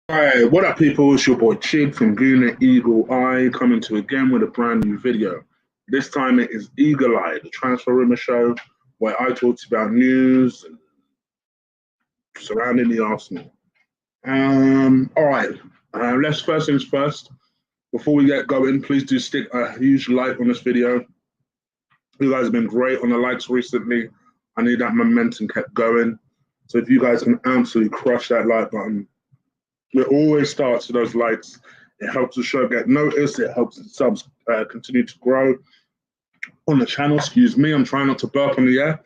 Alright, what up people, it's your boy Chig from Gooner Eagle Eye coming to again with a brand new video. This time it is Eagle Eye, the transfer rumour show where I talk about news surrounding the Arsenal. Alright, let's first things first. Before we get going, please do stick a huge like on this video. You guys have been great on the likes recently. I need that momentum kept going. So if you guys can absolutely crush that like button, it always starts with those likes. It helps the show get noticed. It helps the subs continue to grow on the channel. Excuse me, I'm trying not to burp on the air.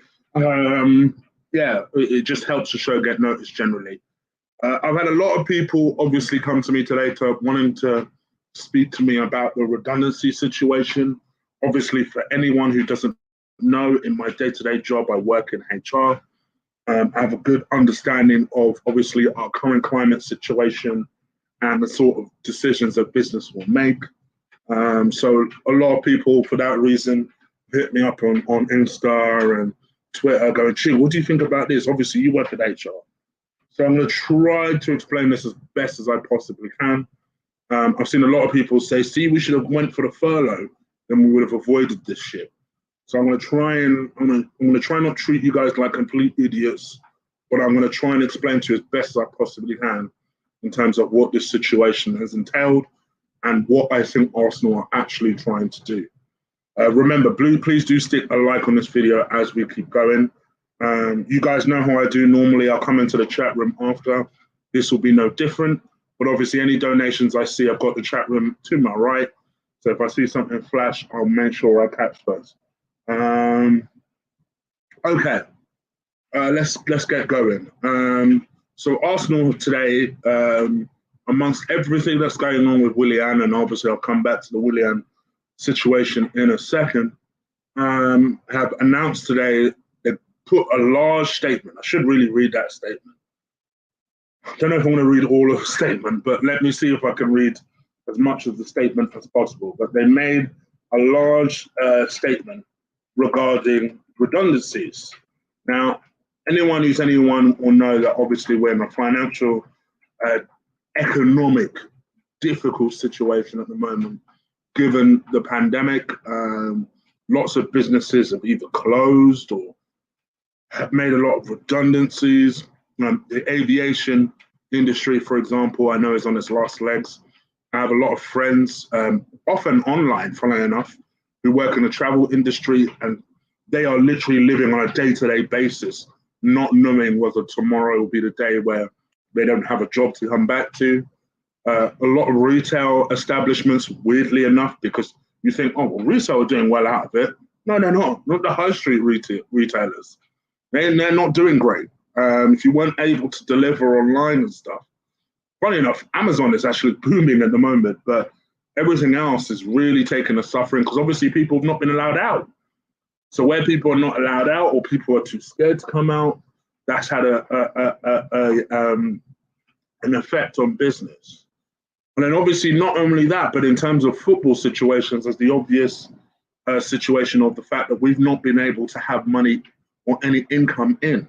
Yeah, it just helps the show get noticed generally. I've had a lot of people obviously come to me today wanting to speak to me about the redundancy situation. Obviously, for anyone who doesn't know, in my day-to-day job, I work in HR. I have a good understanding of obviously our current climate situation and the sort of decisions that business will make. So a lot of people for that reason hit me up on Insta and Twitter going, "Gee, what do you think about this?" Obviously you work at HR. So I'm going to try to explain this as best as I possibly can. I've seen a lot of people say, "See, we should have went for the furlough, then we would have avoided this shit." So I'm going to try not treat you guys like complete idiots, but I'm going to try and explain to you as best as I possibly can in terms of what this situation has entailed and what I think Arsenal are actually trying to do. Remember, please do stick a like on this video as we keep going. You guys know how I do normally. I'll come into the chat room after. This will be no different, but obviously any donations I see, I've got the chat room to my right. So if I see something flash, I'll make sure I catch those. Okay, let's get going. So Arsenal today, amongst everything that's going on with Willian, and obviously I'll come back to the Willian situation in a second, have announced today they put a large statement. I should really read that statement. I don't know if I want to read all of the statement, but let me see if I can read as much of the statement as possible. But they made a large statement regarding redundancies. Now, anyone will know that obviously we're in a financial, economic, difficult situation at the moment, given the pandemic. Lots of businesses have either closed or have made a lot of redundancies. The aviation industry, for example, I know is on its last legs. I have a lot of friends, often online, funnily enough, who work in the travel industry, and they are literally living on a day-to-day basis, not knowing whether tomorrow will be the day where they don't have a job to come back to. A lot of retail establishments, weirdly enough, because you think, oh, well, retail are doing well out of it. No, they're not the high street retailers. They're not doing great. If you weren't able to deliver online and stuff, funny enough, Amazon is actually booming at the moment, but everything else is really taking a suffering because obviously people have not been allowed out. So where people are not allowed out or people are too scared to come out, that's had an effect on business. And then obviously not only that, but in terms of football situations, there's the obvious situation of the fact that we've not been able to have money or any income in.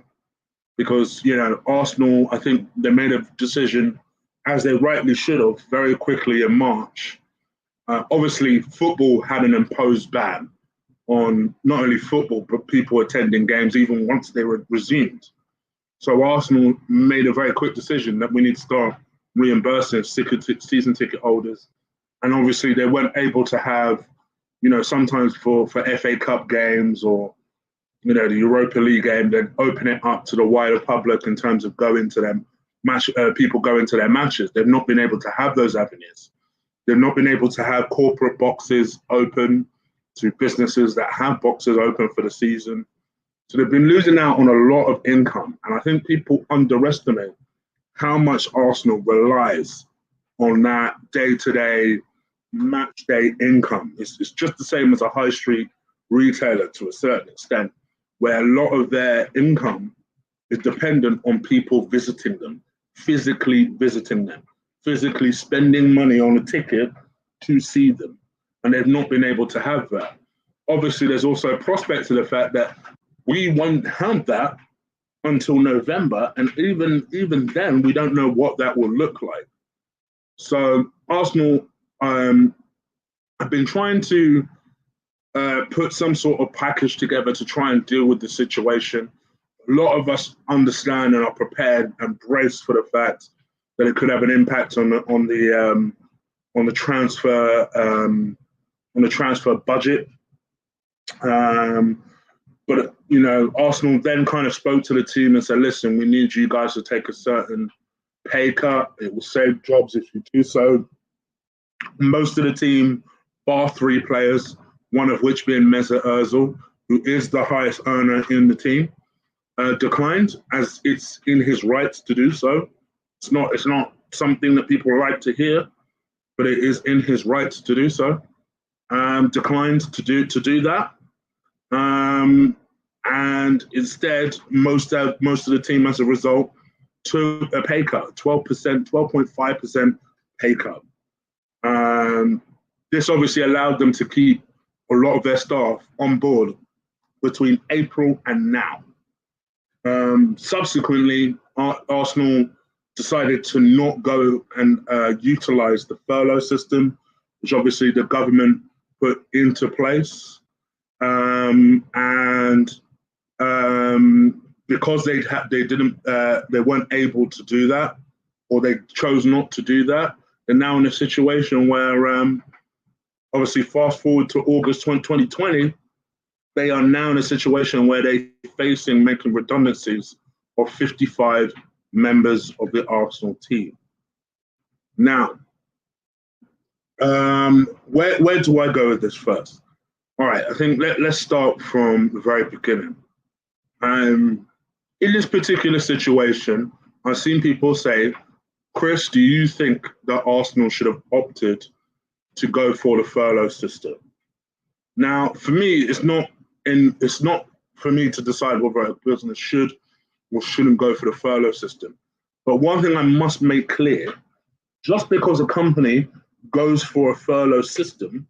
Because, you know, Arsenal, I think they made a decision, as they rightly should have, very quickly in March. Obviously, football had an imposed ban on not only football, but people attending games even once they were resumed. So Arsenal made a very quick decision that we need to start reimbursing season ticket holders. And obviously they weren't able to have, you know, sometimes for FA Cup games or, you know, the Europa League game, they'd open it up to the wider public in terms of going to them, people going to their matches. They've not been able to have those avenues. They've not been able to have corporate boxes open to businesses that have boxes open for the season. So they've been losing out on a lot of income. And I think people underestimate how much Arsenal relies on that day-to-day, match day income. It's just the same as a high street retailer to a certain extent, where a lot of their income is dependent on people visiting them, physically visiting them, physically spending money on a ticket to see them. and they've not been able to have that. Obviously, there's also a prospect to the fact that we won't have that until November, and even then, we don't know what that will look like. So Arsenal have been trying to put some sort of package together to try and deal with the situation. A lot of us understand and are prepared and braced for the fact that it could have an impact on the transfer budget. But Arsenal then kind of spoke to the team and said, "Listen, we need you guys to take a certain pay cut. It will save jobs if you do so." Most of the team, bar 3 players, one of which being Mesut Ozil, who is the highest earner in the team, declined, as it's in his rights to do so. It's not something that people like to hear, but it is in his rights to do so. Declined to do that, and instead, most of the team, as a result, took a pay cut, 12.5% pay cut. This obviously allowed them to keep a lot of their staff on board between April and now. Subsequently, Arsenal decided to not go and utilize the furlough system, which obviously the government put into place. Because they weren't able to do that, or they chose not to do that, they're now in a situation where, obviously, fast forward to August 2020, they are now in a situation where they're facing making redundancies of 55 members of the Arsenal team. Now, where do I go with this first? All right, I think let's start from the very beginning. In this particular situation, I've seen people say, "Chris, do you think that Arsenal should have opted to go for the furlough system?" Now, for me, it's not for me to decide whether a business should or shouldn't go for the furlough system. But one thing I must make clear: just because a company goes for a furlough system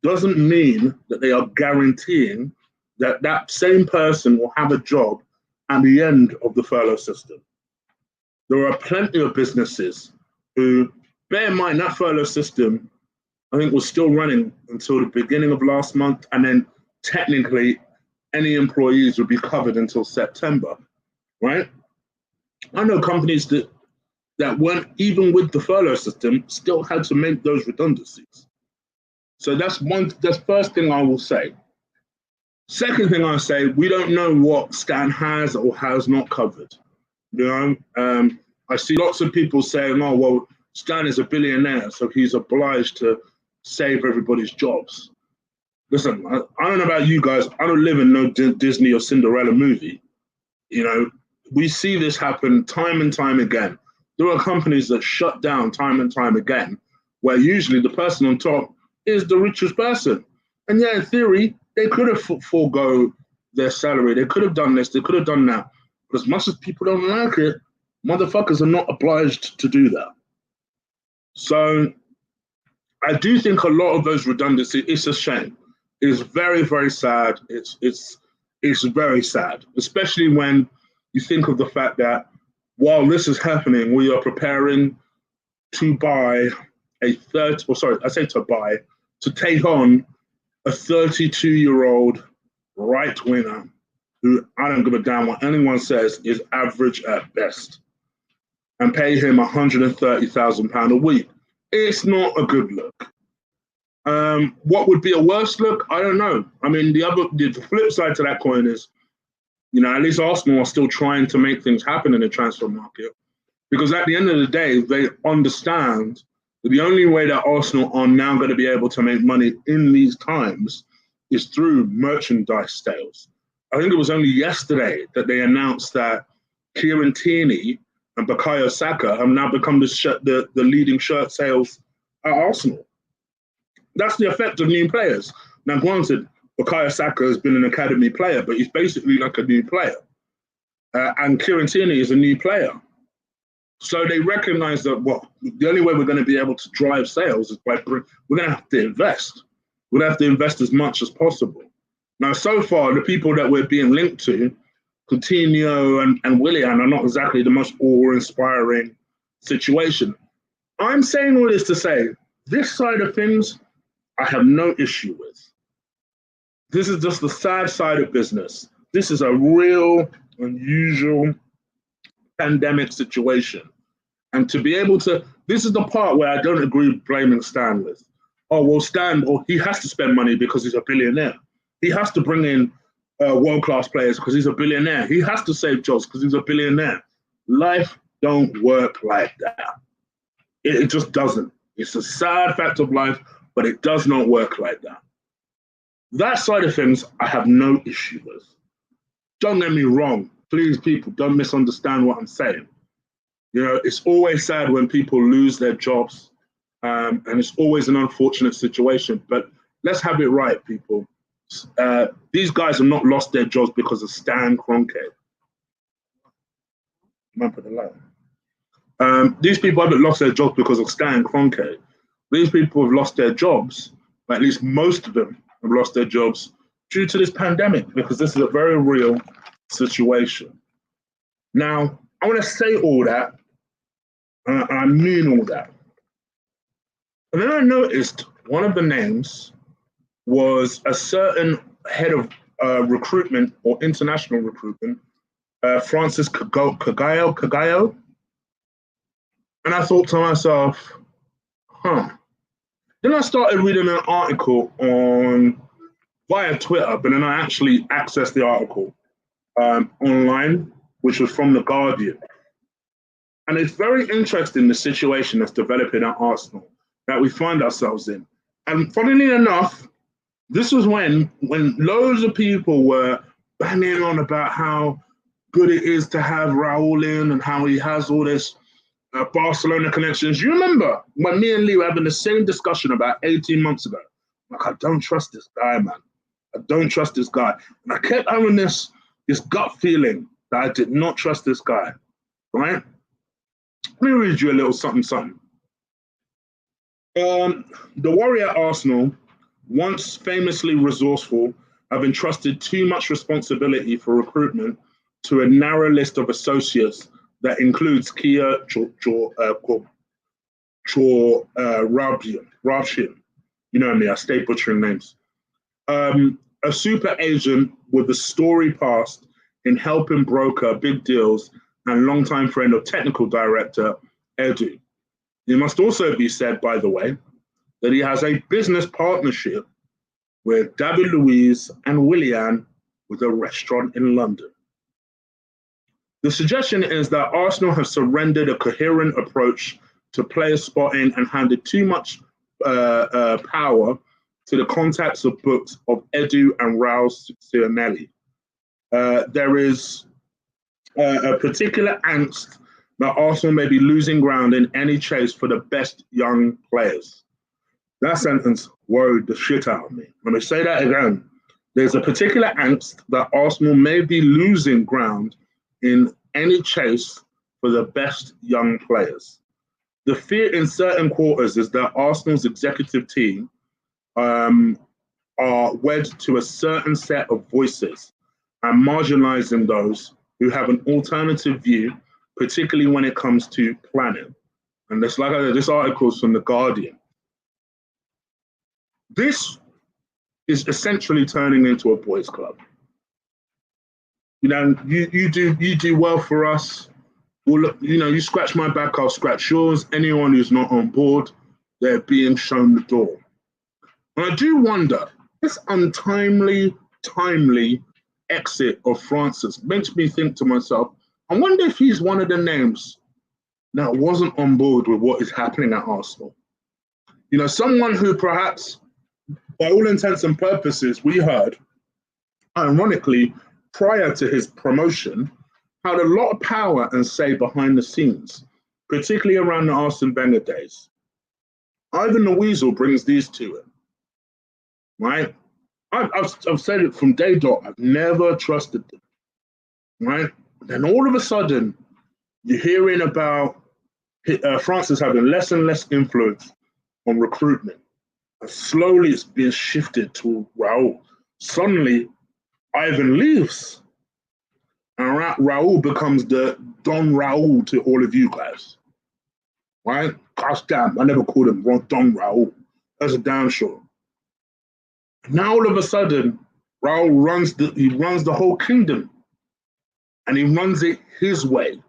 doesn't mean that they are guaranteeing that that same person will have a job at the end of the furlough system. There are plenty of businesses who, bear in mind, that furlough system, I think, was still running until the beginning of last month, and then technically any employees would be covered until September, right? I know companies that weren't even with the furlough system still had to make those redundancies. So that's first thing I will say. Second thing I say, we don't know what Stan has or has not covered. I see lots of people saying, "Oh, well, Stan is a billionaire, so he's obliged to save everybody's jobs." Listen, I don't know about you guys. I don't live in no Disney or Cinderella movie. We see this happen time and time again. There are companies that shut down time and time again, where usually the person on top is the richest person. And yeah, in theory, they could have forego their salary. They could have done this. They could have done that. But as much as people don't like it, motherfuckers are not obliged to do that. So I do think a lot of those redundancies, it's a shame. It's very, very sad. It's very sad, especially when you think of the fact that while this is happening, we are preparing to buy to take on a 32-year-old right winger who, I don't give a damn what anyone says, is average at best, and pay him £130,000 a week. It's not a good look. What would be a worse look? I don't know. I mean, the flip side to that coin is, at least Arsenal are still trying to make things happen in the transfer market, because at the end of the day, they understand that the only way that Arsenal are now going to be able to make money in these times is through merchandise sales. I think it was only yesterday that they announced that Kieran Tierney and Bukayo Saka have now become the leading shirt sales at Arsenal. That's the effect of new players. Now, granted, Bukayo Saka has been an academy player, but he's basically like a new player. And Kieran Tierney is a new player. So they recognize that, the only way we're going to be able to drive sales is we're going to have to invest. would have to invest as much as possible. Now, so far, the people that we're being linked to, Coutinho and Willian, are not exactly the most awe-inspiring situation. I'm saying all this to say, this side of things, I have no issue with. This is just the sad side of business. This is a real, unusual pandemic situation. And to be able to, this is the part where I don't agree with blaming Stan with. Oh, well, Stan, he has to spend money because he's a billionaire. He has to bring in world-class players because he's a billionaire. He has to save jobs because he's a billionaire. Life don't work like that. It just doesn't. It's a sad fact of life, but it does not work like that. That side of things, I have no issue with. Don't get me wrong. Please, people, don't misunderstand what I'm saying. You know, it's always sad when people lose their jobs, and it's always an unfortunate situation. But let's have it right, people. These guys have not lost their jobs because of Stan Kroenke. These people haven't lost their jobs because of Stan Kroenke. These people have lost their jobs, at least most of them have lost their jobs due to this pandemic, because this is a very real situation. Now, I want to say all that, and I mean all that. And then I noticed one of the names was a certain head of recruitment or international recruitment, Francis Kagayo. And I thought to myself, Then I started reading an article via Twitter, but then I actually accessed the article online, which was from The Guardian. And it's very interesting, the situation that's developing at Arsenal that we find ourselves in. And funnily enough, this was when loads of people were banging on about how good it is to have Raul in and how he has all this Barcelona connections. You remember when me and Lee were having the same discussion about 18 months ago? Like, I don't trust this guy, man. I don't trust this guy. And I kept having this gut feeling that I did not trust this guy, right? Let me read you a little something. The Warrior at Arsenal, once famously resourceful, have entrusted too much responsibility for recruitment to a narrow list of associates that includes Kia Joorabchian. You know me, I stay butchering names. A super agent with a story past in helping broker big deals and longtime friend of technical director Edu. It must also be said, by the way, that he has a business partnership with David Luiz and Willian with a restaurant in London. The suggestion is that Arsenal have surrendered a coherent approach to player spotting and handed too much power to the contacts of books of Edu and Raul Cionelli. There is a particular angst that Arsenal may be losing ground in any chase for the best young players. That sentence worried the shit out of me. Let me say that again. There's a particular angst that Arsenal may be losing ground in any chase for the best young players. The fear in certain quarters is that Arsenal's executive team are wed to a certain set of voices and marginalizing those who have an alternative view, particularly when it comes to planning. And this, like I said, this article is from The Guardian. This is essentially turning into a boys' club. You know, you do well for us. Well, look, you know, you scratch my back, I'll scratch yours. Anyone who's not on board, they're being shown the door. And I do wonder, this timely exit of Francis makes me think to myself, I wonder if he's one of the names that wasn't on board with what is happening at Arsenal. You know, someone who perhaps, by all intents and purposes, we heard, ironically, prior to his promotion, had a lot of power and say behind the scenes, particularly around the Arsene Wenger days. Ivan the Weasel brings these to him, right? I've said it from day dot, I've never trusted them, right? Then all of a sudden, you're hearing about Francis having less and less influence on recruitment. And slowly it's being shifted to Raul. Suddenly, Ivan leaves. And Raul becomes the Don Raul to all of you guys. Right? Gosh damn, I never called him Don Raul. That's a damn sure. Now all of a sudden, Raul runs the whole kingdom. And he runs it his way.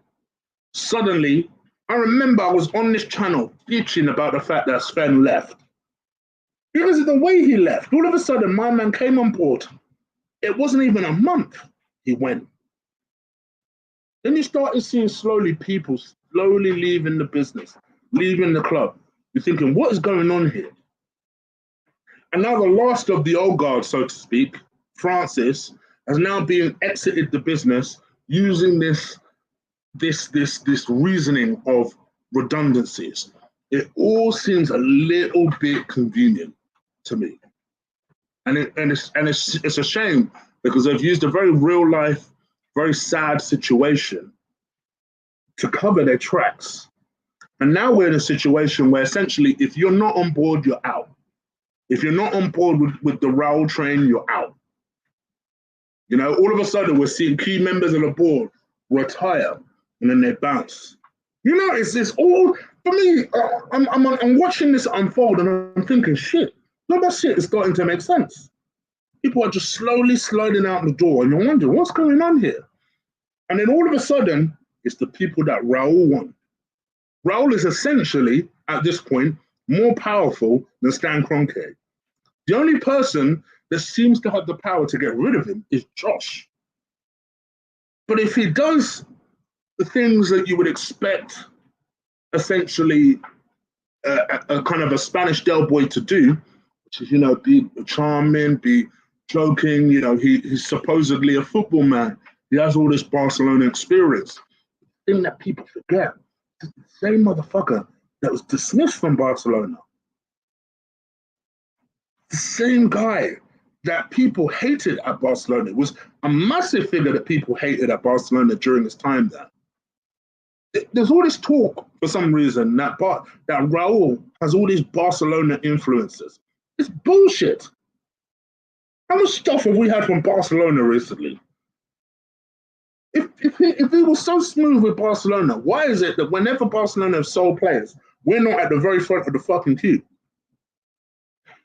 Suddenly, I remember I was on this channel bitching about the fact that Sven left. Because of the way he left, all of a sudden my man came on board. It wasn't even a month he went. Then you started seeing people slowly leaving the business, leaving the club. You're thinking, what is going on here? And now the last of the old guard, so to speak, Francis, has now been exited the business using this reasoning of redundancies. It all seems a little bit convenient to me, and it's a shame because they've used a very real life, very sad situation to cover their tracks. And now we're in a situation where essentially, if you're not on board, you're out. If you're not on board with the Raul train, you're out. You know, all of a sudden we're seeing key members of the board retire and then they bounce. You know, it's all, for me, I'm watching this unfold and I'm thinking, shit, no, that shit is starting to make sense. People are just slowly sliding out the door and you're wondering, what's going on here? And then all of a sudden, it's the people that Raul want. Raul is essentially, at this point, more powerful than Stan Kroenke. The only person that seems to have the power to get rid of him is Josh. But if he does the things that you would expect, essentially, a kind of a Spanish Del Boy to do, which is, you know, be charming, be joking, you know, he's supposedly a football man. He has all this Barcelona experience. The thing that people forget, is the same motherfucker that was dismissed from Barcelona. The same guy that people hated at Barcelona. It was a massive figure that people hated at Barcelona during his time there. There's all this talk, for some reason, that Raul has all these Barcelona influences. It's bullshit. How much stuff have we had from Barcelona recently? If he was so smooth with Barcelona, why is it that whenever Barcelona have sold players, we're not at the very front of the fucking queue?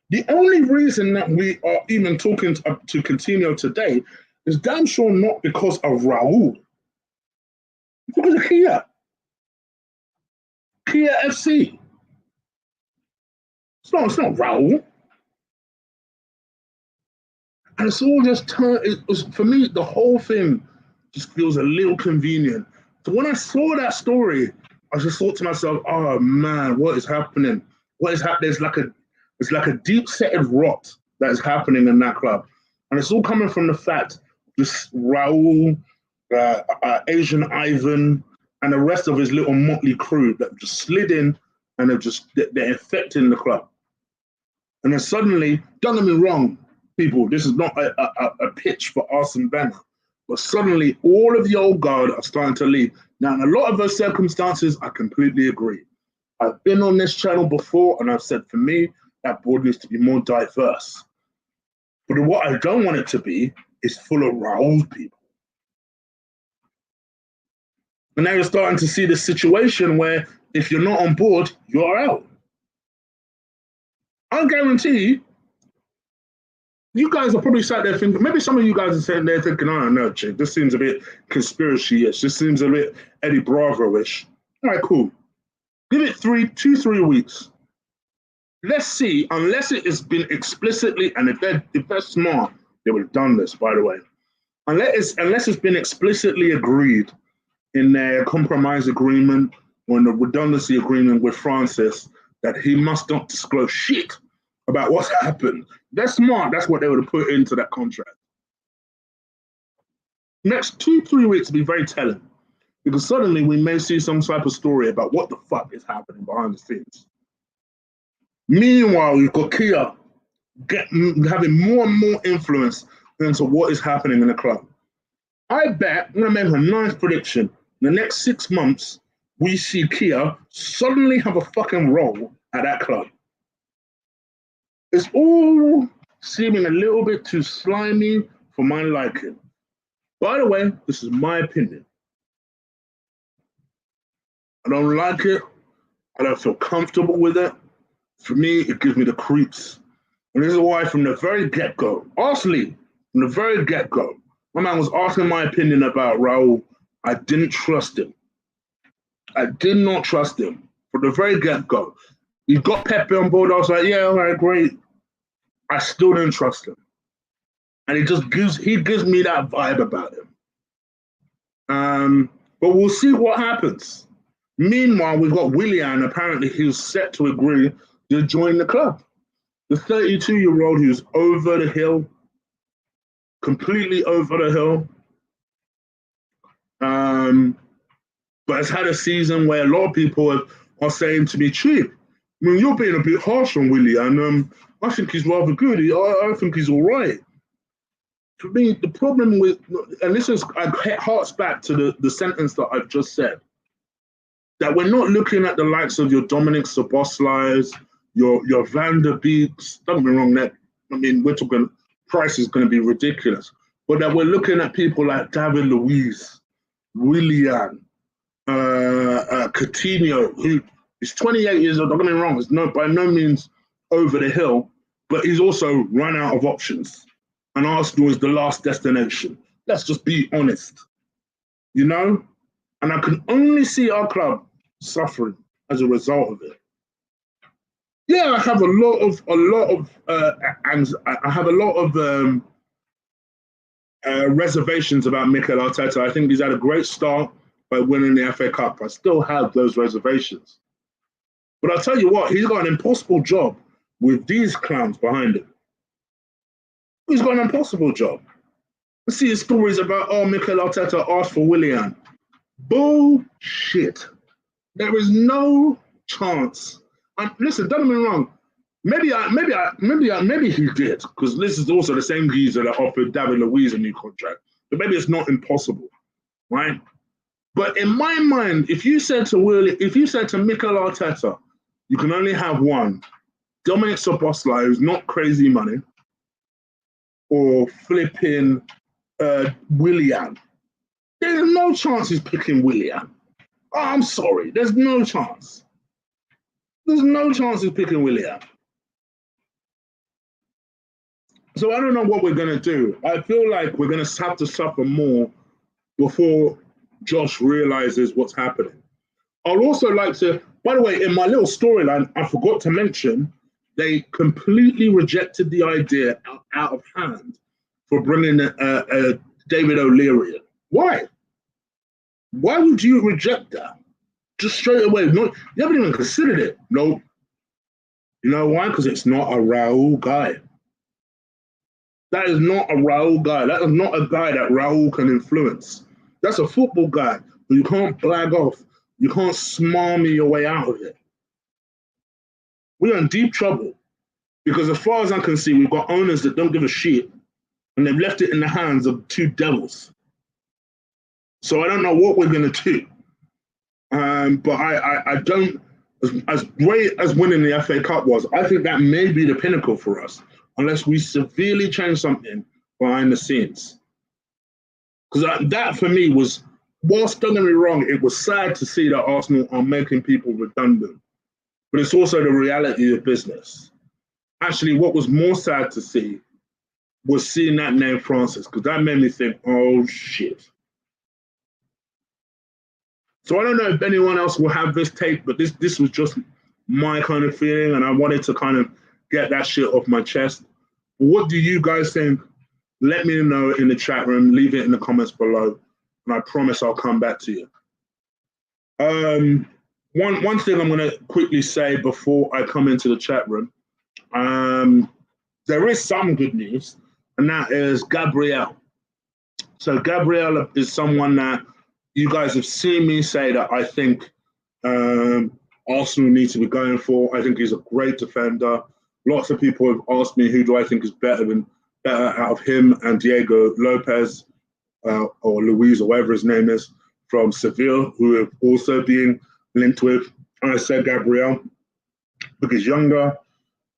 The only reason that we are even talking to Coutinho today is damn sure not because of Raul. It's because of Kia FC. It's not Raul. And it's all just for me, the whole thing just feels a little convenient. So when I saw that story, I just thought to myself, oh man, what is happening? What is happening? It's like a deep-seated rot that is happening in that club. And it's all coming from the fact this Raul, Asian Ivan, and the rest of his little motley crew that just slid in and they're infecting the club. And then suddenly, don't get me wrong, people, this is not a pitch for Arsene Wenger, but suddenly all of the old guard are starting to leave. Now, in a lot of those circumstances, I completely agree. I've been on this channel before, and I've said, for me, that board needs to be more diverse. But what I don't want it to be is full of Raul people. And now you're starting to see the situation where if you're not on board, you're out. I guarantee you guys are probably sat there thinking, maybe some of you guys are sitting there thinking, oh no, chick, this seems a bit conspiracy-ish. This seems a bit Eddie Bravo-ish. All right, cool. Give it 2-3 weeks. Let's see, unless it has been explicitly, and if they're smart, they would have done this, by the way. Unless it's been explicitly agreed in their compromise agreement or in the redundancy agreement with Francis that he must not disclose shit about what's happened. They're smart. That's what they would have put into that contract. Next 2-3 weeks will be very telling because suddenly we may see some type of story about what the fuck is happening behind the scenes. Meanwhile, you've got Kia having more and more influence into what is happening in the club. I bet, I'm going to make a nice prediction. In the next 6 months, we see Kia suddenly have a fucking role at that club. It's all seeming a little bit too slimy for my liking. By the way, this is my opinion. I don't like it. I don't feel comfortable with it. For me, it gives me the creeps. And this is why from the very get-go, honestly, from the very get-go, my man was asking my opinion about Raul. I didn't trust him. I did not trust him from the very get-go. He got Pepe on board. I was like, yeah, all right, great. I still didn't trust him. And he gives me that vibe about him. But we'll see what happens. Meanwhile, we've got Willian. Apparently, he's set to agree to join the club. The 32-year-old who's over the hill, completely over the hill, but has had a season where a lot of people are saying to be cheap. I mean, you're being a bit harsh on Willian. I think he's rather good. I think he's all right. For me, the problem with, and this is, it harks back to the sentence that I've just said, that we're not looking at the likes of your Dominic Szoboszlais, your Van der Beeks. Don't get me wrong, that, I mean, we're talking, price is going to be ridiculous, but that we're looking at people like David Luiz, Willian, Coutinho, who is 28 years old. Don't get me wrong, it's by no means over the hill, but he's also run out of options. And Arsenal is the last destination. Let's just be honest, you know? And I can only see our club suffering as a result of it. Yeah, I have a lot of reservations about Mikel Arteta. I think he's had a great start by winning the FA Cup. I still have those reservations. But I'll tell you what, he's got an impossible job with these clowns behind him. He's got an impossible job. I see stories about, Mikel Arteta asked for Willian. Bullshit. There is no chance. Listen, don't get me wrong. Maybe he did, because this is also the same geezer that offered David Luiz a new contract. But maybe it's not impossible, right? But in my mind, if you said to Mikel Arteta, you can only have one, Dominic Szoboszlai, who's not crazy money, or flipping Willian. There's no chance he's picking Willian. Oh, I'm sorry. There's no chance. There's no chance he's picking Willian. So I don't know what we're going to do. I feel like we're going to have to suffer more before Josh realizes what's happening. I'd also like to, by the way, in my little storyline, I forgot to mention, they completely rejected the idea out of hand for bringing David O'Leary in. Why? Why would you reject that? Just straight away. No, you haven't even considered it. No. You know why? Because it's not a Raul guy. That is not a Raul guy. That is not a guy that Raul can influence. That's a football guy who you can't blag off. You can't smarmy your way out of it. We're in deep trouble because as far as I can see, we've got owners that don't give a shit and they've left it in the hands of two devils. So I don't know what we're going to do. But I don't, as great as winning the FA Cup was, I think that may be the pinnacle for us, unless we severely change something behind the scenes. Because that for me was, whilst don't get me wrong, it was sad to see that Arsenal are making people redundant. But it's also the reality of business. Actually, what was more sad to see was seeing that name Francis, because that made me think, oh shit. So I don't know if anyone else will have this take, but this was just my kind of feeling, and I wanted to kind of get that shit off my chest. What do you guys think? Let me know in the chat room. Leave it in the comments below, and I promise I'll come back to you. One thing I'm going to quickly say before I come into the chat room, there is some good news, and that is Gabriel. So Gabriel is someone that you guys have seen me say that I think Arsenal need to be going for. I think he's a great defender. Lots of people have asked me who do I think is better out of him and Diego Lopez or Luiz or whatever his name is from Seville, who have also been linked with. And I said Gabriel because he's younger,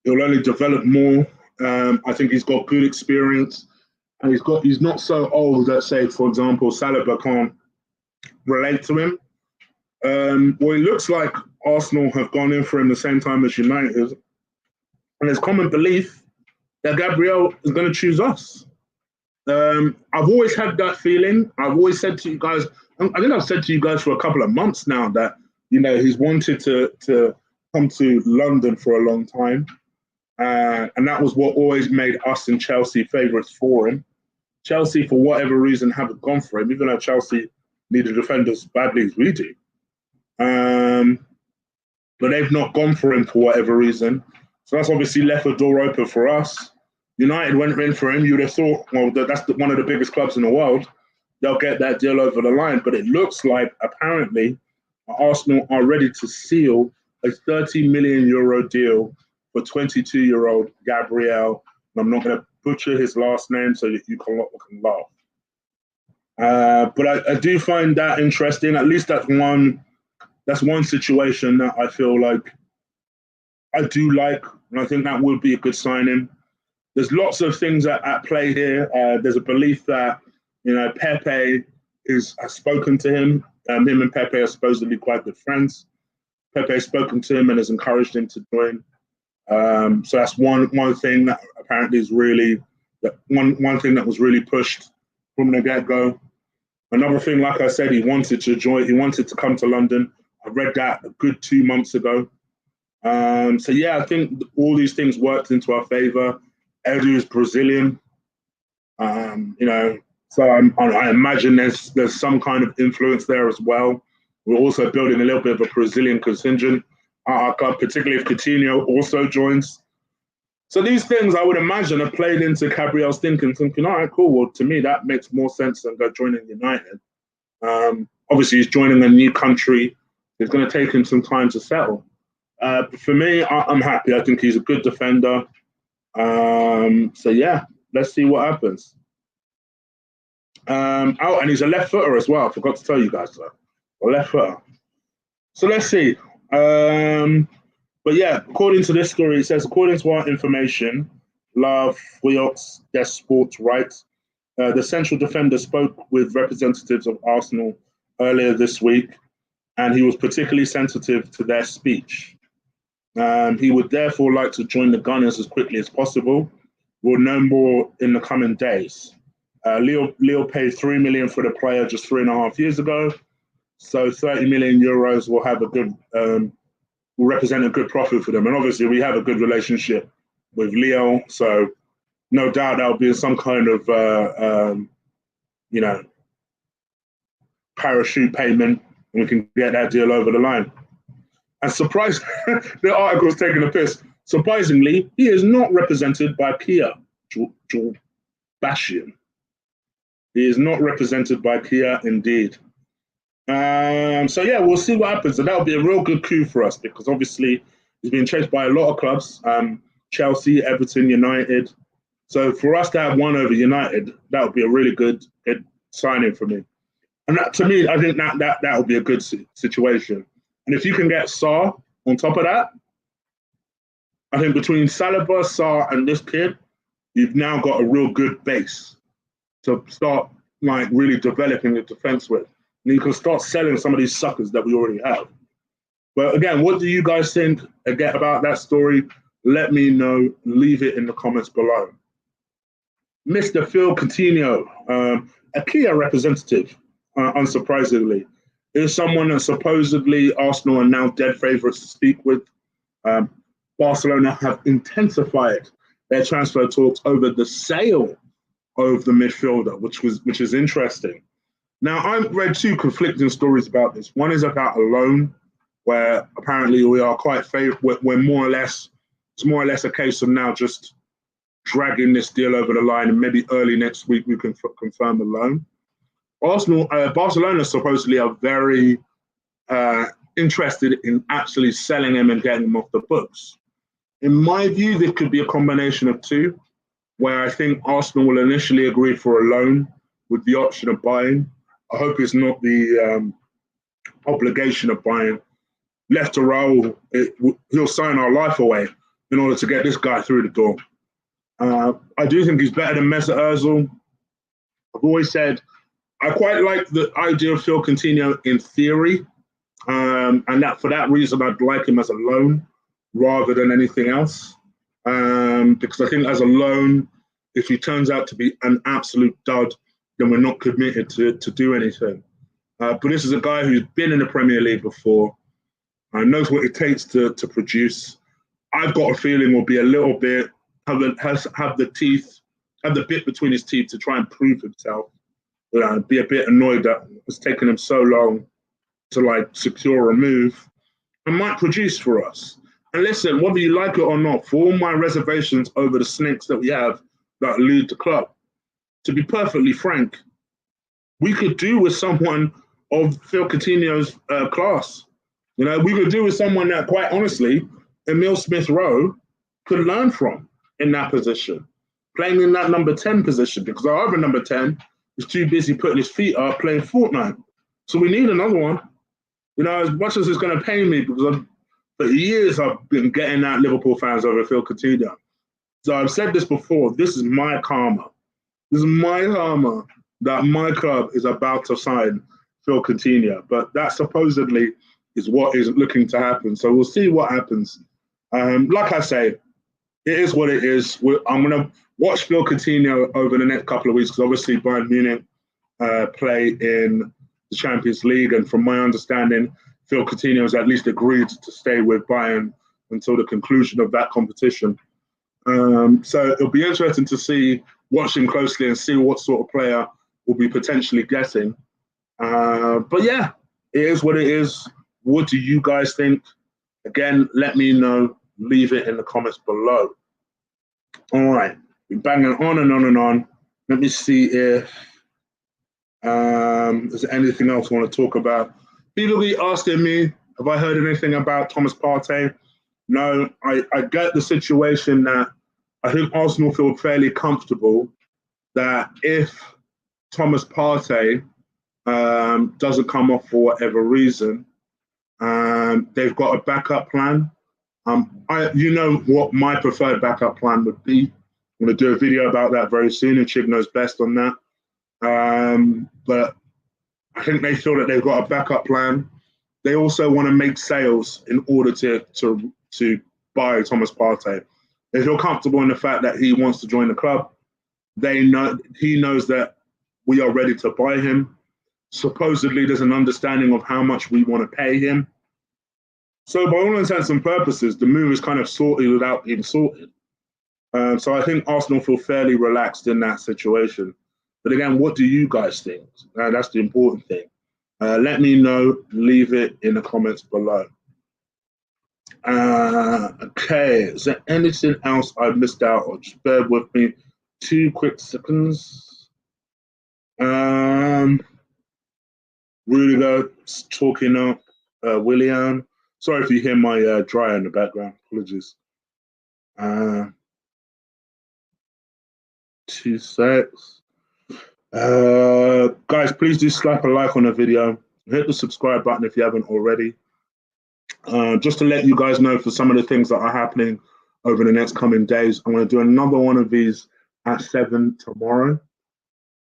He'll only develop more. I think he's got good experience, and he's not so old that, say, for example, Saliba can't relate to him. Well, it looks like Arsenal have gone in for him the same time as United, and there's common belief that Gabriel is going to choose us. I've always had that feeling. I've always said to you guys, I think I've said to you guys for a couple of months now that, he's wanted to come to London for a long time. And that was what always made us and Chelsea favourites for him. Chelsea, for whatever reason, haven't gone for him, even though Chelsea need a defender as badly as we do. But they've not gone for him for whatever reason. So that's obviously left a door open for us. United went in for him. You would have thought, well, that's one of the biggest clubs in the world. They'll get that deal over the line. But it looks like, apparently, Arsenal are ready to seal a €30 million deal for 22-year-old Gabriel. And I'm not going to butcher his last name so that you can laugh. But I do find that interesting. At least that's one situation that I feel like I do like, and I think that would be a good signing. There's lots of things at play here. There's a belief that Pepe has spoken to him. Him and Pepe are supposedly quite good friends. Pepe has spoken to him and has encouraged him to join. So that's one thing that apparently is really one thing that was really pushed from the get-go. Another thing, like I said, he wanted to join. He wanted to come to London. I read that a good 2 months ago. So yeah, I think all these things worked into our favour. Edu is Brazilian, so I imagine there's some kind of influence there as well. We're also building a little bit of a Brazilian contingent at our club, particularly if Coutinho also joins. So these things, I would imagine, have played into Gabriel's thinking, all right, cool, well, to me, that makes more sense than go joining United. Obviously, he's joining a new country. It's going to take him some time to settle. But for me, I'm happy. I think he's a good defender. So yeah, let's see what happens. And he's a left footer as well. I forgot to tell you guys that. A left footer. So let's see. But yeah, according to this story, it says, according to our information, La Foyot's Desk Sports writes, the central defender spoke with representatives of Arsenal earlier this week, and he was particularly sensitive to their speech. He would therefore like to join the Gunners as quickly as possible. We'll know more in the coming days. Lille paid €3 million for the player just 3.5 years ago, so €30 million will have a good, will represent a good profit for them. And obviously, we have a good relationship with Lille, so no doubt that'll be some kind of, parachute payment, and we can get that deal over the line. And the article's taking a piss. Surprisingly, he is not represented by Kia Joorabchian. He is not represented by Kia, indeed. So yeah, we'll see what happens. And that'll be a real good coup for us because obviously he's been chased by a lot of clubs, Chelsea, Everton, United. So for us to have one over United, that would be a really good signing for me. And that, to me, I think that would be a good situation. And if you can get Sarr on top of that, I think between Saliba, Sarr, and this kid, you've now got a real good base to start really developing the defense with. And you can start selling some of these suckers that we already have. But again, what do you guys think again about that story? Let me know. Leave it in the comments below. Mr. Phil Coutinho, a Kia representative, unsurprisingly, is someone that supposedly Arsenal are now dead favourites to speak with. Barcelona have intensified their transfer talks over the sale of the midfielder, which is interesting. Now, I've read two conflicting stories about this. One is about a loan, where apparently we are quite we're more or less, it's more or less a case of now just dragging this deal over the line, and maybe early next week we can confirm the loan. Barcelona supposedly are very interested in actually selling him and getting him off the books. In my view, there could be a combination of two, where I think Arsenal will initially agree for a loan with the option of buying. I hope it's not the obligation of buying. Left to Raul, he'll sign our life away. in order to get this guy through the door. I do think he's better than Mesut Ozil. I've always said I quite like the idea of Phil Coutinho in theory, and that for that reason I'd like him as a loan rather than anything else. Because I think as a loan, if he turns out to be an absolute dud, then we're not committed to do anything. But this is a guy who's been in the Premier League before, knows what it takes to produce. I've got a feeling will be a little bit have the bit between his teeth to try and prove himself. Be a bit annoyed that it's taken him so long to like secure a move, and might produce for us. And listen, whether you like it or not, for all my reservations over the snakes that we have that lead the club, to be perfectly frank, we could do with someone of Phil Coutinho's class. You know, we could do with someone that, quite honestly, Emile Smith-Rowe could learn from in that position, playing in that number 10 position, because our other number 10 is too busy putting his feet up playing Fortnite. So we need another one. You know, as much as it's going to pain me, because for years I've been getting at Liverpool fans over Phil Coutinho. So I've said this before, this is my karma. This is my karma that my club is about to sign Phil Coutinho. But that supposedly is what is looking to happen. So we'll see what happens. Like I say, it is what it is. I'm going to watch Phil Coutinho over the next couple of weeks, because obviously Bayern Munich play in the Champions League. And from my understanding, Phil Coutinho has at least agreed to stay with Bayern until the conclusion of that competition. So it'll be interesting to watch him closely and see what sort of player we'll be potentially getting. But yeah, it is what it is. What do you guys think? Again, let me know. Leave it in the comments below. All right, we're banging on and on and on. Let me see if there's anything else I want to talk about. People be asking me, have I heard anything about Thomas Partey? No, I get the situation that I think Arsenal feel fairly comfortable that if Thomas Partey doesn't come off for whatever reason, they've got a backup plan. You know what my preferred backup plan would be. I'm going to do a video about that very soon, and Chig knows best on that. But I think they feel that they've got a backup plan. They also want to make sales in order to buy Thomas Partey. They feel comfortable in the fact that he wants to join the club. He knows that we are ready to buy him. Supposedly, there's an understanding of how much we want to pay him. So by all intents and purposes, the move is kind of sorted without being sorted. So I think Arsenal feel fairly relaxed in that situation. But again, what do you guys think? That's the important thing. Let me know. Leave it in the comments below. Okay, is there anything else I missed out on? Just bear with me 2 quick seconds. Rudiger talking up Willian. Sorry if you hear my dryer in the background. Apologies. 2 secs. Guys, please do slap a like on the video. Hit the subscribe button if you haven't already. Just to let you guys know for some of the things that are happening over the next coming days, I'm going to do another one of these at 7 tomorrow.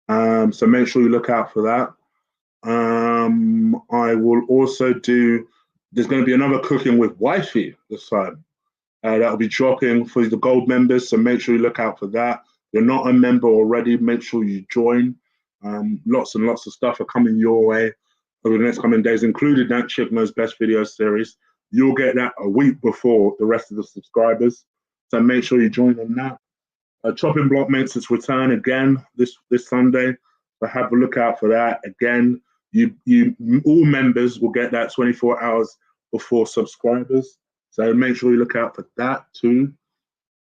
So make sure you look out for that. I will also there's going to be another Cooking with Wifey this time. That'll be dropping for the gold members, so make sure you look out for that. If you're not a member already, make sure you join. Lots and lots of stuff are coming your way over the next coming days, including that Chick Knows Best video series. You'll get that a week before the rest of the subscribers, so make sure you join on that. Chopping Block makes its return again this Sunday, so have a look out for that. Again, you all members will get that 24 hours before subscribers, so make sure you look out for that too.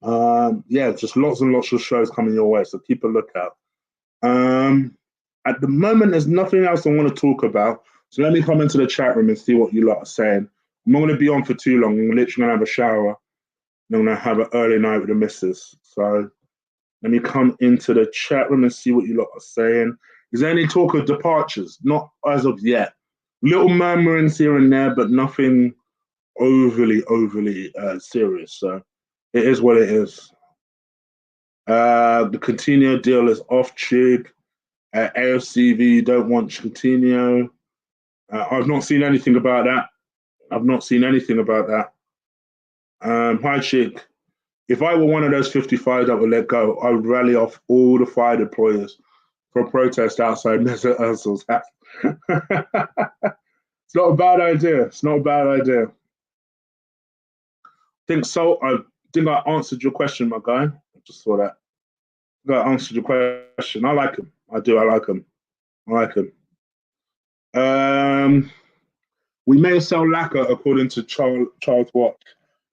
Yeah, just lots and lots of shows coming your way, so keep a lookout. At the moment, there's nothing else I want to talk about, so let me come into the chat room and see what you lot are saying. I'm not going to be on for too long. I'm literally going to have a shower, and I'm going to have an early night with the missus. So let me come into the chat room and see what you lot are saying. Is there any talk of departures? Not as of yet. Little murmurings here and there, but nothing overly serious. So It is what it is. The Coutinho deal is off tube. AFCV don't want Coutinho. I've not seen anything about that. I've not seen anything about that. Hi, Chick. If I were one of those 55 that were let go, I would rally off all the fired employers for a protest outside Mesut Ozil's house. It's not a bad idea. It's not a bad idea. I think so. I think I answered your question, my guy. I just saw that. I think I answered your question. I like him. I do. I like him. I like him. We may sell lacquer according to Charles Watts.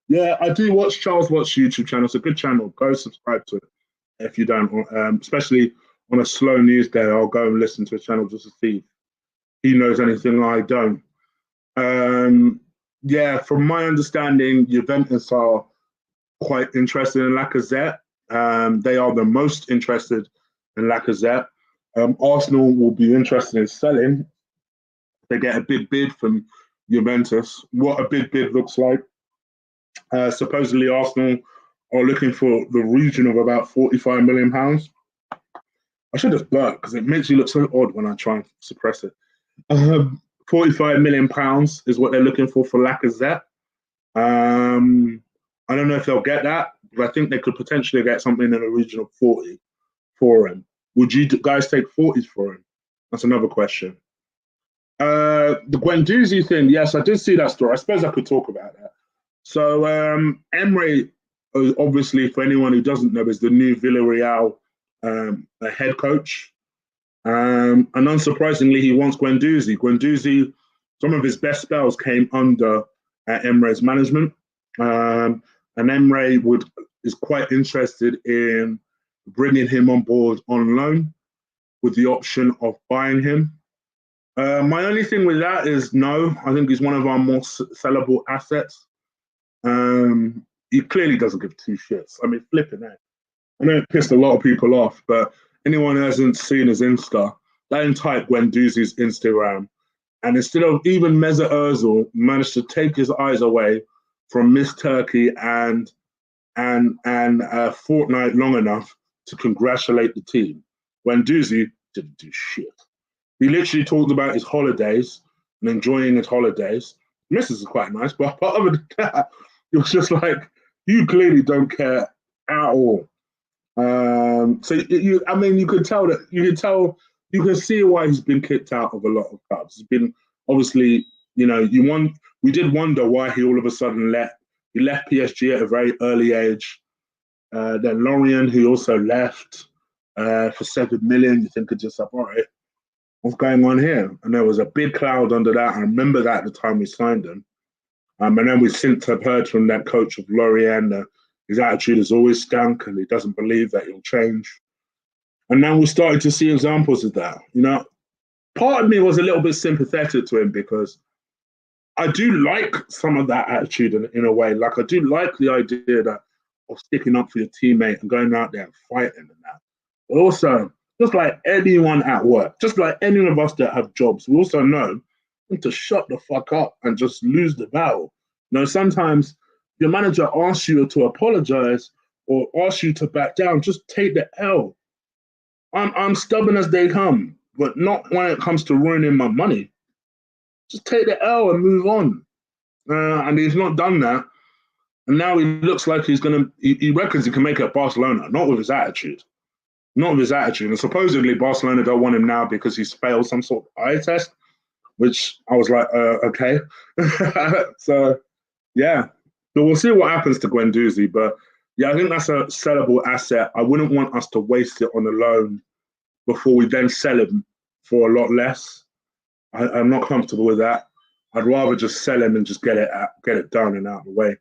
Yeah, I do watch Charles Watts' YouTube channel. It's a good channel. Go subscribe to it if you don't. Especially on a slow news day, I'll go and listen to his channel just to see if he knows anything I don't. Yeah, from my understanding, Juventus are quite interested in Lacazette. They are the most interested in Lacazette. Arsenal will be interested in selling. They get a big bid from Juventus. What a big bid looks like. Supposedly, Arsenal are looking for the region of about £45 million. I should have burnt because it makes you look so odd when I try and suppress it. £45 million is what they're looking for Lacazette. I don't know if they'll get that, but I think they could potentially get something in the region of 40 for him. Would you guys take 40s for him? That's another question. The Guendouzi thing, yes, I did see that story. I suppose I could talk about that. So Emery, obviously, for anyone who doesn't know, is the new Villarreal head coach. And unsurprisingly, he wants Guendouzi. Guendouzi, some of his best spells came under Emery's management. And Emery is quite interested in bringing him on board on loan with the option of buying him. My only thing with that is no, I think he's one of our more sellable assets. He clearly doesn't give two shits. I mean, flipping it. I know it pissed a lot of people off, but anyone who hasn't seen his Insta, then type Guendouzi's Instagram. And instead of even Mesut Ozil managed to take his eyes away from Miss Turkey and Fortnite long enough to congratulate the team, Guendouzi didn't do shit. He literally talked about his holidays and enjoying his holidays. Mrs. is quite nice, but other than that, it was just like, you clearly don't care at all. So you could tell that you can see why he's been kicked out of a lot of clubs. It's been obviously, we did wonder why he all of a sudden left PSG at a very early age. Then Lorient, who also left for 7 million, you think just like, all right, what's going on here? And there was a big cloud under that. I remember that at the time we signed him. And then we since have heard from that coach of Lorient that his attitude has always stunk and he doesn't believe that he'll change. And now we're starting to see examples of that. Part of me was a little bit sympathetic to him because I do like some of that attitude in a way. Like, I do like the idea of sticking up for your teammate and going out there and fighting and that. But also, just like anyone at work, just like any of us that have jobs, we also know to shut the fuck up and just lose the battle. Sometimes your manager asks you to apologize or asks you to back down, just take the L. I'm stubborn as they come, but not when it comes to ruining my money. Just take the L and move on. And he's not done that. And now he looks like he reckons he can make it at Barcelona, not with his attitude. Not with his attitude. And supposedly Barcelona don't want him now because he's failed some sort of eye test, which I was like, okay. So, yeah. But we'll see what happens to Guendouzi. But, yeah, I think that's a sellable asset. I wouldn't want us to waste it on a loan before we then sell him for a lot less. I'm not comfortable with that. I'd rather just sell him and just get it done and out of the way.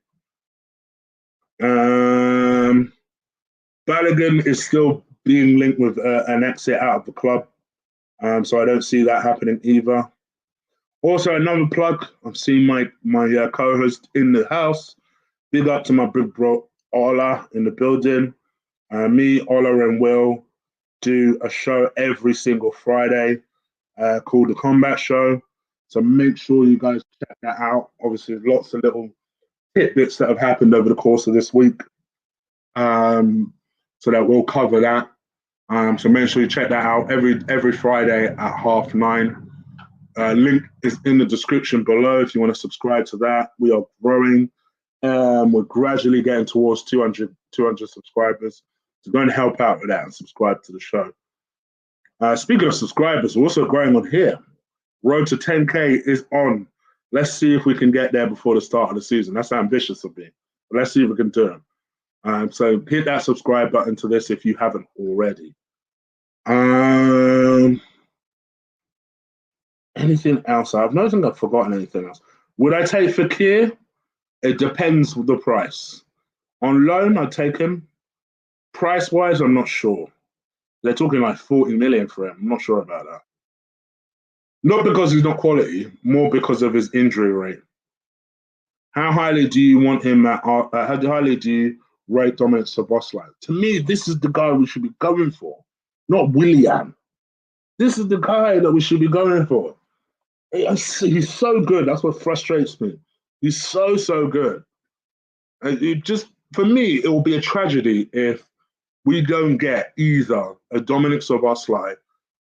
Balogun is still being linked with an exit out of the club. So I don't see that happening either. Also, another plug. I've seen my co-host in the house. Big up to my big bro, Ola, in the building. Me, Ola, and Will do a show every single Friday called The Combat Show. So make sure you guys check that out. Obviously, lots of little tidbits that have happened over the course of this week. So that we'll cover that. So make sure you check that out every Friday at 9:30. Link is in the description below if you want to subscribe to that. We are growing. We're gradually getting towards 200 subscribers. So go and help out with that and subscribe to the show. Speaking of subscribers, we're also growing on here. Road to 10K is on. Let's see if we can get there before the start of the season. That's ambitious of me. But let's see if we can do it. So hit that subscribe button to this if you haven't already. Anything else? I don't think I've forgotten anything else. Would I take Fekir? It depends on the price. On loan, I'd take him. Price-wise, I'm not sure. They're talking like 40 million for him. I'm not sure about that. Not because he's not quality, more because of his injury rate. How highly do you want him at? How highly do you rate Dominic Szoboszlai? To me, this is the guy we should be going for, not Willian. This is the guy that we should be going for. He's so good. That's what frustrates me. He's so good. And for me, it will be a tragedy if we don't get either a Dominic Szoboszlai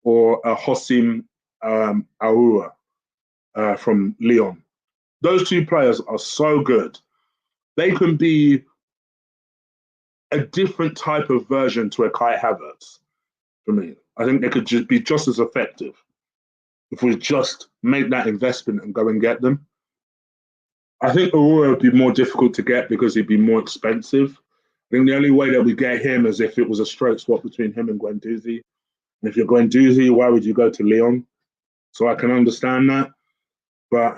or a Houssem Aouar from Lyon. Those two players are so good. They can be a different type of version to a Kai Havertz for me. I think they could just be just as effective if we just make that investment and go and get them. I think Aouar would be more difficult to get because he'd be more expensive. I think the only way that we get him is if it was a straight swap between him and Guendouzi. And if you're Guendouzi, why would you go to Lyon? So I can understand that. But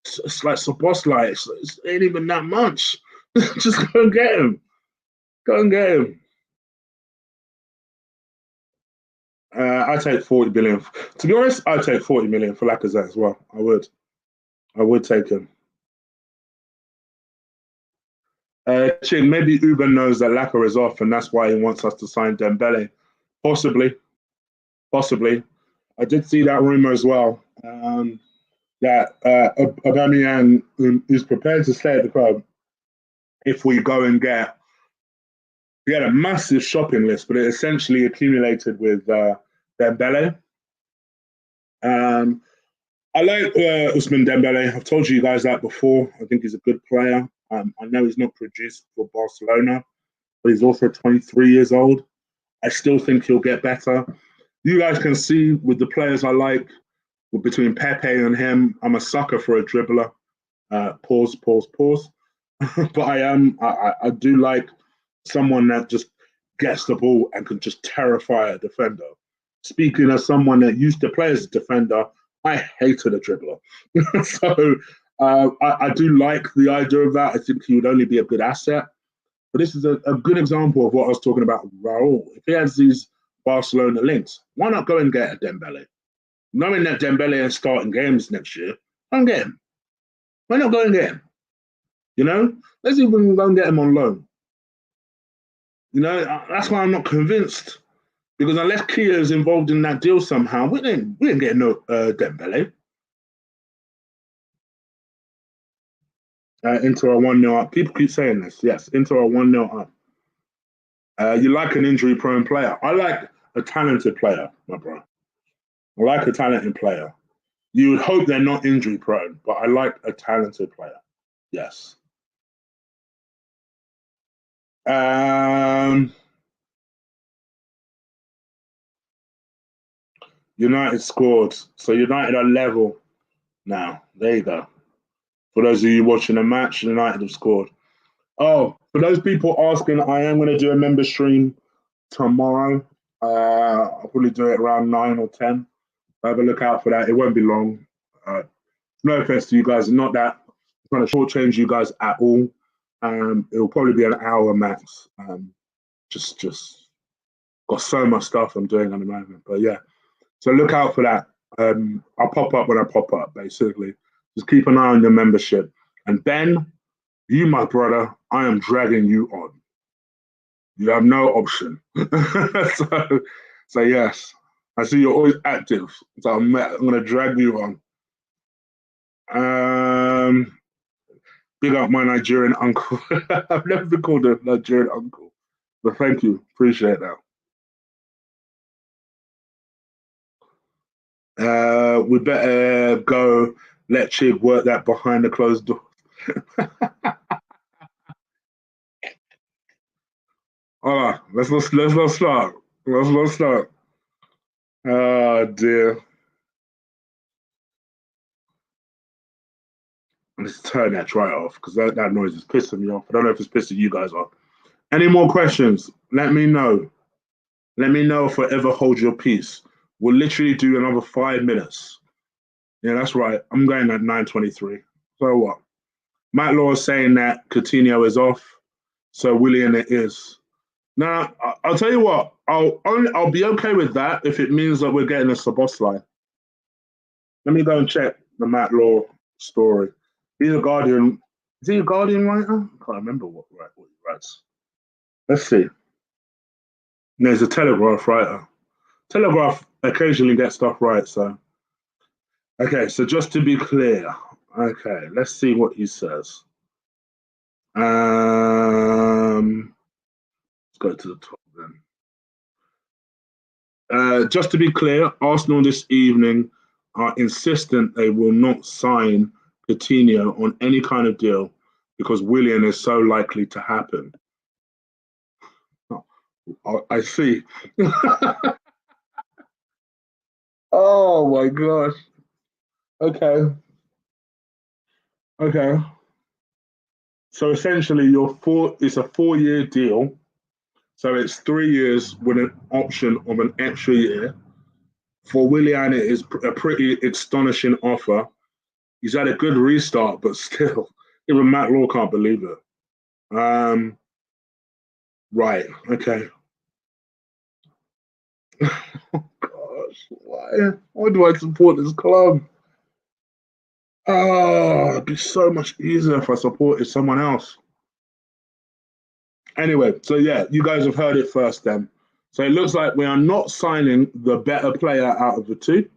it's like Szoboszlai, it ain't even that much. Just go and get him. Go and get him. I take 40 million. To be honest, I'd take 40 million for Lacazette as well. I would take him. Ching, maybe Uber knows that Laka is off and that's why he wants us to sign Dembele. Possibly. I did see that rumour as well, that Aubameyang is prepared to stay at the club if we go and get. He had a massive shopping list, but it essentially accumulated with Dembele. I like Ousmane Dembele. I've told you guys that before. I think he's a good player. I know he's not produced for Barcelona, but he's also 23 years old. I still think he'll get better. You guys can see with the players I like, between Pepe and him, I'm a sucker for a dribbler. Pause. But I do like someone that just gets the ball and can just terrify a defender. Speaking as someone that used to play as a defender, I hated a dribbler. So I do like the idea of that. I think he would only be a good asset. But this is a good example of what I was talking about with Raul. If he has these Barcelona links, why not go and get a Dembele? Knowing that Dembele is starting games next year, go and get him. Why not go and get him? You know, let's even go and get him on loan. You know, that's why I'm not convinced. Because unless Kia is involved in that deal somehow, we ain't getting no Dembele. Inter are 1-0 up. People keep saying this. Yes, Inter are 1-0 up. You like an injury-prone player. I like a talented player, my bro. I like a talented player. You would hope they're not injury-prone, but I like a talented player. Yes. United scored. So United are level now. There you go. For those of you watching the match, United have scored. Oh, for those people asking, I am going to do a member stream tomorrow. I'll probably do it around 9 or 10. Have a look out for that. It won't be long. No offense to you guys. Not that I'm trying to shortchange you guys at all. It will probably be an hour max. Just got so much stuff I'm doing at the moment. But yeah, so look out for that. I'll pop up when I pop up, basically. Just keep an eye on your membership. And Ben, you, my brother, I am dragging you on. You have no option. So yes, I see you're always active. So I'm going to drag you on. Big up my Nigerian uncle. I've never been called a Nigerian uncle, but thank you. Appreciate that. We better go let Chig work that behind the closed door. All right, let's not start. Let's not start. Oh dear. Let's turn that right off because that noise is pissing me off. I don't know if it's pissing you guys off. Any more questions? Let me know. Let me know. Forever hold your peace. We'll literally do another 5 minutes. Yeah, that's right. I'm going at 9:23. So what? Matt Law is saying that Coutinho is off. So Willian it is. Now I'll tell you what. I'll be okay with that if it means that we're getting a Sabosline. Let me go and check the Matt Law story. He's a Guardian. Is he a Guardian writer? I can't remember what he writes. Let's see. No, he's a Telegraph writer. Telegraph occasionally gets stuff right. So okay. So just to be clear, okay. Let's see what he says. Let's go to the top then. Just to be clear, Arsenal this evening are insistent they will not sign Coutinho on any kind of deal because Willian is so likely to happen. Oh, I see. Oh my gosh. Okay. Okay. So essentially, it's a 4-year deal. So it's 3 years with an option of an extra year. For Willian, it is a pretty astonishing offer. He's had a good restart, but still, even Matt Law can't believe it. Right. Okay. Oh gosh, why do I support this club? Oh, it'd be so much easier if I supported someone else. Anyway, so yeah, you guys have heard it first then. So it looks like we are not signing the better player out of the two.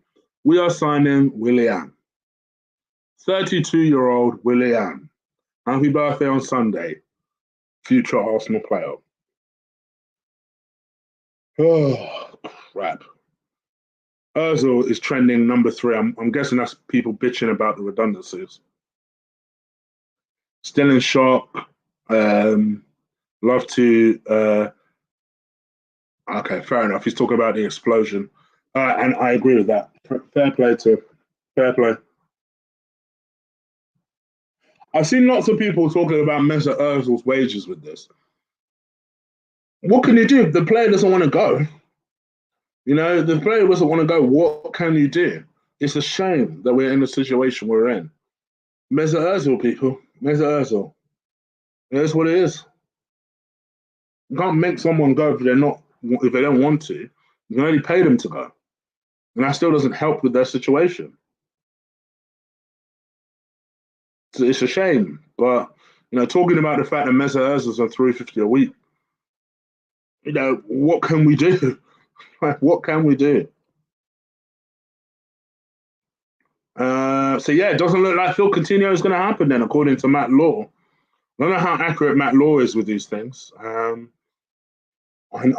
We are signing Willian. 32-year-old Willian. Happy birthday on Sunday, future Arsenal player. Oh, crap. Ozil is trending number 3. I'm guessing that's people bitching about the redundancies. Still in shock. Love to. Okay, fair enough. He's talking about the explosion, and I agree with that. Fair play to fair play. I've seen lots of people talking about Mesut Ozil's wages with this. What can you do if the player doesn't want to go? You know, the player doesn't want to go. What can you do? It's a shame that we're in the situation we're in. Mesut Ozil, people. Mesut Ozil. That's what it is. You can't make someone go if they don't want to. You can only pay them to go, and that still doesn't help with their situation. So it's a shame, but talking about the fact that Mesut Ozil's on 350 a week, what can we do? What can we do? So yeah, it doesn't look like Phil Coutinho is going to happen then, according to Matt Law. I don't know how accurate Matt Law is with these things. I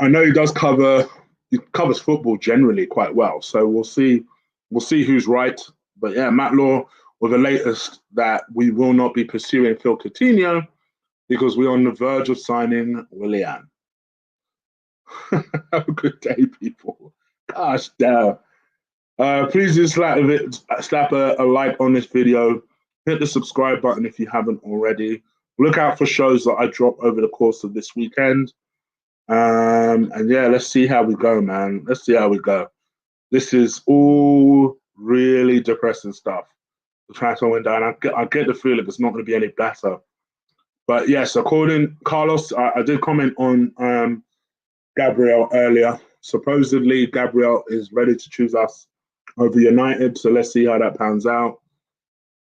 know he covers football generally quite well. So we'll see who's right. But yeah, Matt Law with the latest that we will not be pursuing Phil Coutinho because we're on the verge of signing Willian. Have a good day, people. Gosh damn. Please do slap a like on this video. Hit the subscribe button if you haven't already. Look out for shows that I drop over the course of this weekend. And yeah, let's see how we go, man. Let's see how we go. This is all really depressing stuff. The transfer went down. I get the feeling it's not going to be any better. But yes, according Carlos, I did comment on Gabriel earlier. Supposedly, Gabriel is ready to choose us over United. So let's see how that pans out.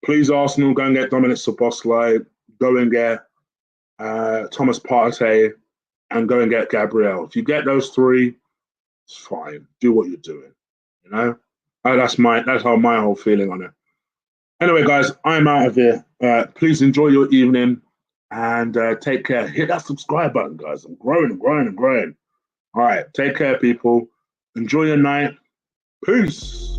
Please, Arsenal, go and get Dominic Szoboszlai. Go and get Thomas Partey. And go and get Gabriel. If you get those 3, it's fine. Do what you're doing. That's how my whole feeling on it. Anyway, guys, I'm out of here. Please enjoy your evening and take care. Hit that subscribe button, guys. I'm growing and growing and growing. All right, take care, people. Enjoy your night. Peace.